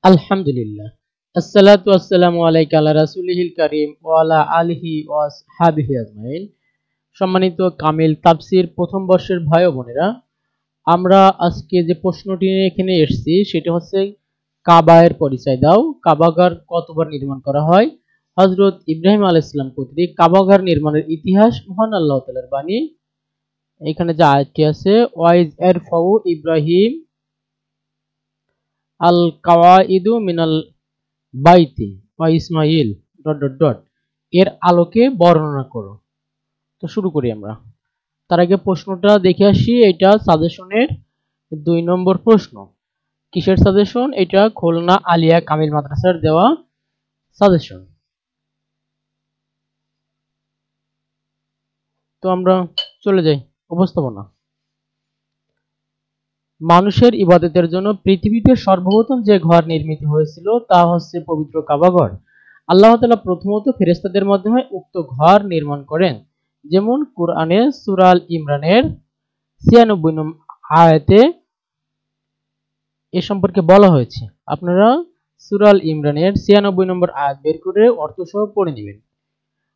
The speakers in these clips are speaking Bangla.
আলহামদুলিল্লাহ। আসসালাতু ওয়াসসালামু আলাইকা আলা রাসূলিহিল কারীম ওয়া আলা আলিহি ওয়া আসহাবিহি আজমাইন। সম্মানিত কামিল তাফসীর প্রথম বর্ষের ভাই ও বোনেরা, আমরা আজকে যে প্রশ্নটি নিয়ে এখানে এসেছি সেটি হচ্ছে কাবা এর পরিচয় দাও। কাবাগার কতবার নির্মাণ করা হয়? হযরত ইব্রাহিম আলাইহিস সালাম কর্তৃক কাবাগার নির্মাণের ইতিহাস, মহান আল্লাহ তাআলার বাণী। এখানে যে আয়াতটি আছে, ওয়াইজ এরফাউ ইব্রাহিম আল কাওয়াইদু মিনাল বাইতি বা ইসমাইল ডট ডট ডট এর আলোকে বর্ণনা করো। তো শুরু করি আমরা। তার আগে প্রশ্নটা দেখে আসি। এটা সাজেশনের 2 নম্বর প্রশ্ন। কিসের সাজেশন? এটা খুলনা আলিয়া কামিল মাদ্রাসার দেওয়া সাজেশন। তো আমরা চলে যাই উপস্থাপনা। মানুষের ইবাদতের জন্য পৃথিবীতে সর্বপ্রথম যে ঘর নির্মিত হয়েছিল তা হচ্ছে পবিত্র কাবাঘর। আল্লাহ তাআলা প্রথমত ফেরেশতাদের মাধ্যমে উক্ত ঘর নির্মাণ করেন। যেমন কুরআনে সূরা আল ইমরানের 96 নম্বর আয়াতে এ সম্পর্কে বলা হয়েছে। আপনারা সূরা আল ইমরানের 96 নম্বর আয়াত বের করে অর্থসহ পড়ে নেবেন।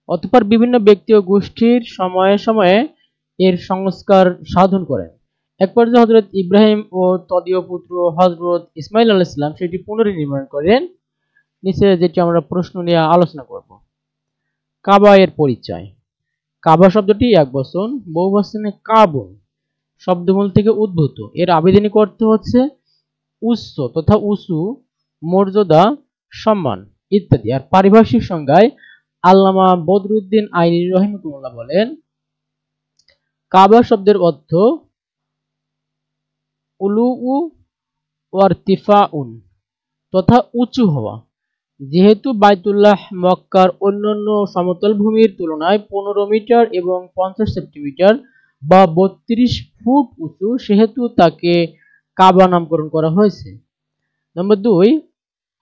অতঃপর বিভিন্ন ব্যক্তি ও গোষ্ঠীর সময়ে সময়ে এর সংস্কার সাধন করেন। এক পর্যায়ে হযরত ইব্রাহিম ও তদীয় পুত্র হযরত ইসমাইল আলাইহিস সালাম সেটি পুনর্নির্মাণ করেন। নিচে যেটি আমরা প্রশ্ন নিয়ে আলোচনা করব। কাবা এর পরিচয়। কাবা শব্দটি একবচন, বহুবচনে কাবুন শব্দমূল থেকে উদ্ভূত। এর আবিধানিক অর্থ হচ্ছে উচ্চ তথা উঁচু, মর্যাদা, সম্মান ইত্যাদি। আর পারিভাষিক সংজ্ঞায় আল্লামা বদরুদ্দীন আইনি রহিমাহুল্লাহ বলেন, কাবা শব্দের অর্থ উলুউ ওয়ারতিফাউন তথা উঁচু হওয়া। যেহেতু বাইতুল্লাহ মক্কার অন্যান্য সমতল ভূমির তুলনায় 15 মিটার এবং 50 সেন্টিমিটার বা 32 ফুট উঁচু, সেহেতু তাকে কাবা নামকরণ করা হয়েছে। নম্বর 2,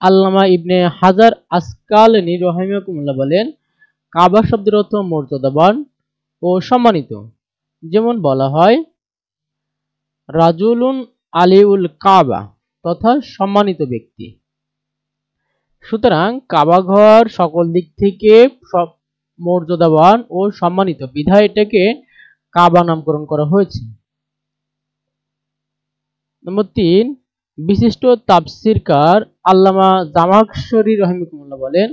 আল্লামা ইবনে হাজার আসকালানী রাহিমাহুল্লাহ বলেন, কাবা শব্দের অর্থ মর্যাদাবান ও সম্মানিত। যেমন বলা হয় রাজুলুন আলিউল কাবা তথা সম্মানিত ব্যক্তি। সুতরাং কাবাঘর সকল দিক থেকে সব মর্যাদাবান ও সম্মানিত বিধায় এটাকে কাবা নামকরণ করা হয়েছে। নম্বর 3, বিশিষ্ট তাফসীরকার আল্লামা জামাখশরী রাহিমাহুল্লাহ বলেন,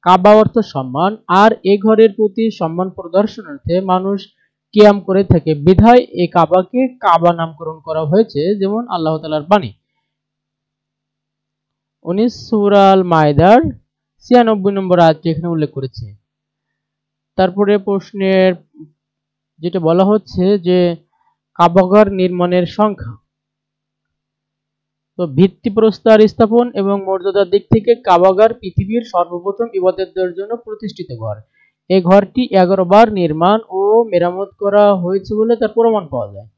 কাবা অর্থ সম্মান, আর এ ঘরের প্রতি সম্মান প্রদর্শনার্থে মানুষ কিয়াম করে থাকে বিধায় এ কাবাকে কাবা নামকরণ করা হয়েছে। যেমন আল্লাহ তাআলার বাণী 19 সূরা আল মাইদার 96 নম্বর আয়াতটি এখানে উল্লেখ করেছে। তারপরে প্রশ্নের যেটা বলা হচ্ছে যে কাবাঘর নির্মাণের সংখ্যা। তো ভিত্তিপ্রস্তর স্থাপন এবং মর্যাদার দিক থেকে কাবাঘর পৃথিবীর সর্বপ্রথম ইবাদতের জন্য প্রতিষ্ঠিত ঘর। এই ঘরটি 11 বার নির্মাণ ও মেরামত করা হয়েছে বলে তার প্রমাণ পাওয়া যায়।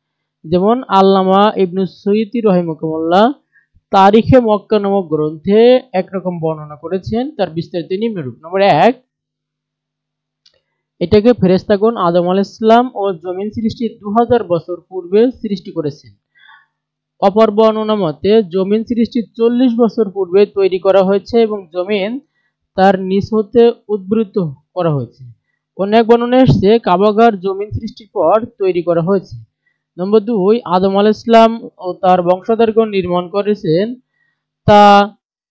যেমন আল্লামা ইবনুস সুয়ুতি রাহিমাহুল্লাহ তারিখে মক্কা নামক গ্রন্থে একরকম বর্ণনা করেছেন। তার বিস্তারিত নিম্নরূপ। নম্বর 1, এটাকে ফেরেশতাগণ আদম আলাইহিস সালাম ও জমিন সৃষ্টির 2000 বছর পূর্বে সৃষ্টি করেছেন। অপর বর্ণনা মতে জমিন সৃষ্টির 40 বছর পূর্বে তৈরি করা হয়েছে এবং জমিন তার নিচ হতে উদ্বৃত্ত করা হয়েছে। অনেক বর্ণনায় এসেছে কাবাঘর জমিন সৃষ্টির পর তৈরি করা হয়েছে। নম্বর 2, আদম আলাইহিস সালাম ও তার বংশধরগণ নির্মাণ করেছেন তা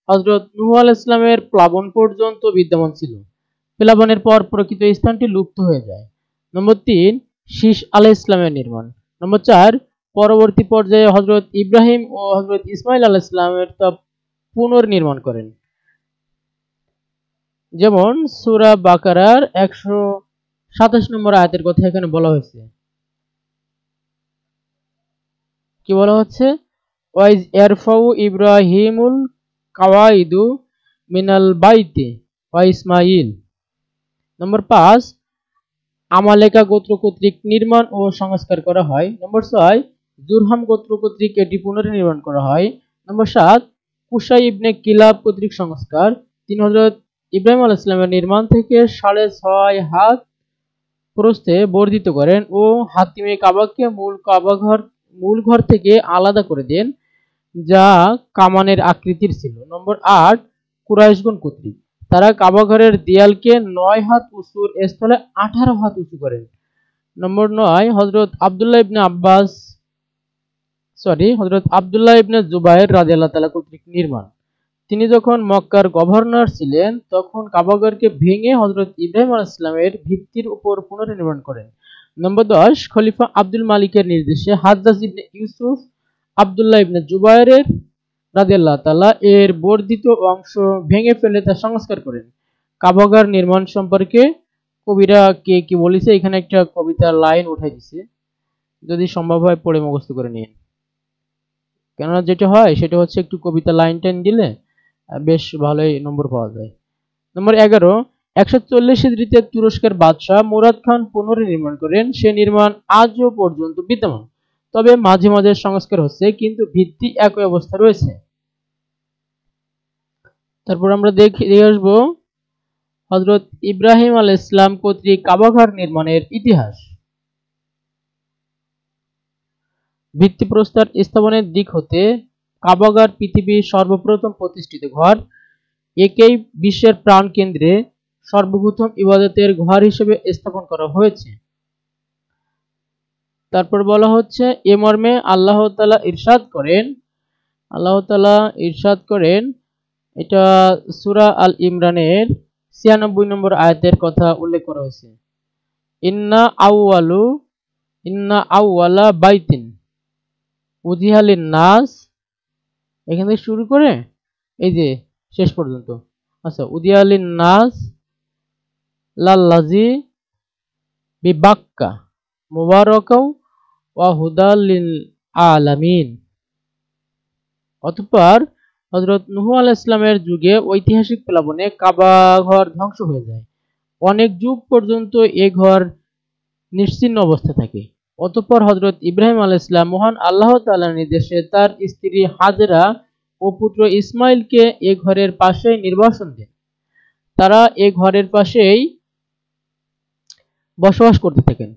হযরত নূহ আলাইহিস সালামের প্লাবন পর্যন্ত বিদ্যমান ছিল। প্লাবনের পর প্রকৃত স্থানটি লুপ্ত হয়ে যায়। নম্বর 3, শীস আলাইহিস সালামের নির্মাণ। নম্বর 4, পরবর্তী পর্যায়ে হযরত ইব্রাহিম ও হযরত ইসমাইল আলাইহিস সালামের তা পুনর্নির্মাণ করেন। যেমন সূরা বাকারার 127 নম্বর আয়াতের কথা এখানে বলা হয়েছে। কি বলা হচ্ছে? ওয়াইজ ইয়ারফাউ ইব্রাহিমুল কাওয়াইদু মিনাল বাইতি ওয়া ইসমাইল। নম্বর 5, আমালেকা গোত্র কর্তৃক নির্মাণ ও সংস্কার করা হয়। নম্বর 6, জুরহাম গোত্র কর্তৃক এটি পুনর্নির্মাণ করা হয়। নম্বর 7, কুসাই ইবনে কিলাব কর্তৃক সংস্কার। তিনি হযরত ইব্রাহিম আলাইহিস সালামের নির্মাণ থেকে 6.5 হাত প্রস্থে বর্ধিত করেন ও হাতিমে কাবাকে মূল ঘর থেকে আলাদা করে দেন। যা কামানের আকৃতির ছিল। নম্বর 8, কুরাইশগণ কর্তৃক তারা কাবাঘরের দেয়ালকে 9 হাত উঁচুর স্থলে 18 হাত উঁচু করেন। নম্বর 9, হযরত আব্দুল্লাহ ইবনে জুবাইর রাদিয়াল্লাহু তাআলা কর্তৃক নির্মাণ। তিনি যখন মক্কার গভর্নর ছিলেন তখন কাবাঘরকে ভেঙে হযরত ইব্রাহিম আলাইহিস সালামের ভিত্তির উপর পুনর্নির্মাণ করেন। নম্বর 10, খলিফা আব্দুল মালিকের নির্দেশে হাজ্জাজ ইবনে ইউসুফ আব্দুল্লাহ ইবনে জুবাইরের রাদিয়াল্লাহু তাআলা এর বর্ধিত অংশ ভেঙে ফেলে তা সংস্কার করেন। কাবাঘর নির্মাণ সম্পর্কে কবিরা কে কি বলেছে, এখানে একটা কবিতার লাইন উঠাই দিছে, যদি সম্ভব হয় পড়ে মুখস্থ করে নিন। কেননা যেটা হয় সেটা হচ্ছে একটু কবিতা লাইন টাইন দিলে বেশ ভালোই নম্বর পাওয়া যায়। নম্বর 11, 140 হিজরিতে তুরস্কের বাদশাহ মুরাদ খান পুনর্নির্মাণ করেন। সে নির্মাণ আজও পর্যন্ত বিদ্যমান, তবে মাঝে মাঝে সংস্কার হচ্ছে, কিন্তু ভিত্তি একই অবস্থা রয়েছে। তারপর আমরা দেখে আসবো হযরত ইব্রাহিম আলাইহিস সালাম কর্তৃক কাবাঘর নির্মাণের ইতিহাস। ভিত্তিপ্রস্তর স্থাপনের দিক হতে কাবাঘর পৃথিবীর সর্বপ্রথম প্রতিষ্ঠিত ঘর। একেই বিশ্বের প্রাণকেন্দ্রে সর্বপ্রথম ইবাদতের ঘর হিসেবে স্থাপন করা হয়েছে। তারপর বলা হচ্ছে এ মর্মে আল্লাহ তাআলা ইরশাদ করেন, এটা সূরা আল ইমরানের 96 নম্বর আয়াতের কথা উল্লেখ করা হয়েছে। ইন্না আউওয়ালা বাইতিন উযিহা লিন-নাস, এখান থেকে শুরু করে এই যে শেষ পর্যন্ত। আচ্ছা, উযিহা লিন-নাস লাল্লাযী বিবাক্কা মুবারাকাও ওয়া হুদাল লিল আলামিন। অতঃপর হযরত নূহ আলাইহিস সালামের যুগে ঐতিহাসিক প্লাবনে কাবা ঘর ধ্বংস হয়ে যায়। অনেক যুগ পর্যন্ত এ ঘর নিশ্চিহ্ন অবস্থা থাকে। অতঃপর হযরত ইব্রাহিম আলাইহিস সালাম মহান আল্লাহ তাআলার নির্দেশে তার স্ত্রী হাজেরা ও পুত্র ইসমাইলকে এ ঘরের পাশেই নির্বাসন দেন। তারা এ ঘরের পাশেই বসবাস করতে থাকেন।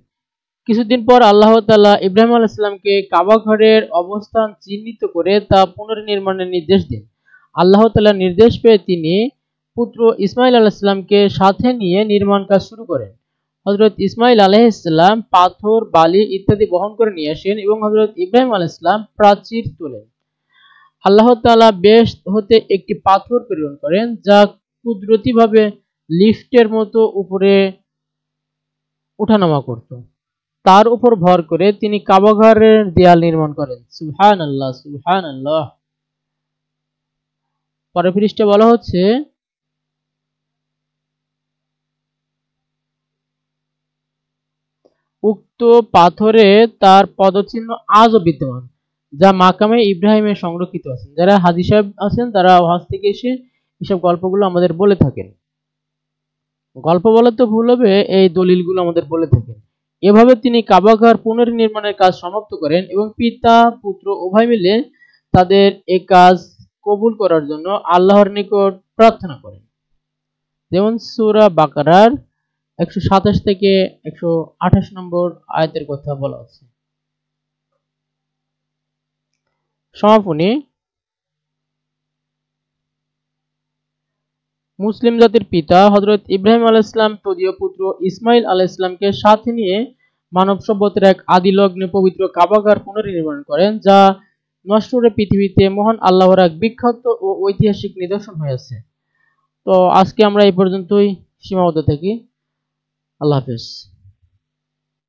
কিছুদিন পর আল্লাহ তাআলা ইব্রাহিম আলাইহিস সালামকে কাবা ঘরের অবস্থান চিহ্নিত করে তা পুনর্নির্মাণের নির্দেশ দেন। আল্লাহ তাআলার নির্দেশ পেয়ে তিনি পুত্র ইসমাইল আলাইহিস সালামকে সাথে নিয়ে নির্মাণ কাজ শুরু করেন। হযরত ইসমাইল আলাইহিস সালাম পাথর, বালি ইত্যাদি বহন করে নিয়ে আসেন এবং হযরত ইব্রাহিম আলাইহিস সালাম প্রাচীর তোলেন। আল্লাহ তাআলা বেহেশত হতে একটি পাথর প্রেরণ করেন যা কুদরতিভাবে লিফটের মতো উপরে ওঠানামা করত। তার উপর ভর করে তিনি কাবাঘরের দেয়াল নির্মাণ করেন। সুবহানাল্লাহ, সুবহানাল্লাহ। পরের পৃষ্ঠাে বলা হচ্ছে উক্ত পাথরে তার পদচিহ্ন আজও বিদ্যমান, যা মাকামে ইব্রাহিমে সংরক্ষিত আছেন। যারা হাজী সাহেব আছেন তারা হজ থেকে এসে এসব গল্পগুলো আমাদের বলে থাকেন। গল্প বলা তো ভুল হবে, এই দলিলগুলো আমাদের বলে থাকেন। এভাবে তিনি কাবাঘর পুনর্নির্মাণের কাজ সমাপ্ত করেন এবং পিতা পুত্র উভয় মিলে তাদের এই কাজ কবুল করার জন্য আল্লাহর নিকট প্রার্থনা করেন। যেমন সূরা বাকারার 127 থেকে 128 নম্বর আয়াতের কথা বলা আছে। সমাপনী, মুসলিম জাতির পিতা হযরত ইব্রাহিম আলাইহিস সালাম তদীয় পুত্র ইসমাইল আলাইহিস সালামকে সাথে নিয়ে মানব সভ্যতার এক আদি লগ্নে পবিত্র কাবাঘর পুনর্নির্মাণ করেন, যা নশ্বর পৃথিবীতে মহান আল্লাহর এক বিখ্যাত ও ঐতিহাসিক নিদর্শন হয়ে আছে। তো আজকে আমরা এই পর্যন্তই সীমাবদ্ধ থাকি। আল্লাহ হাফেজ।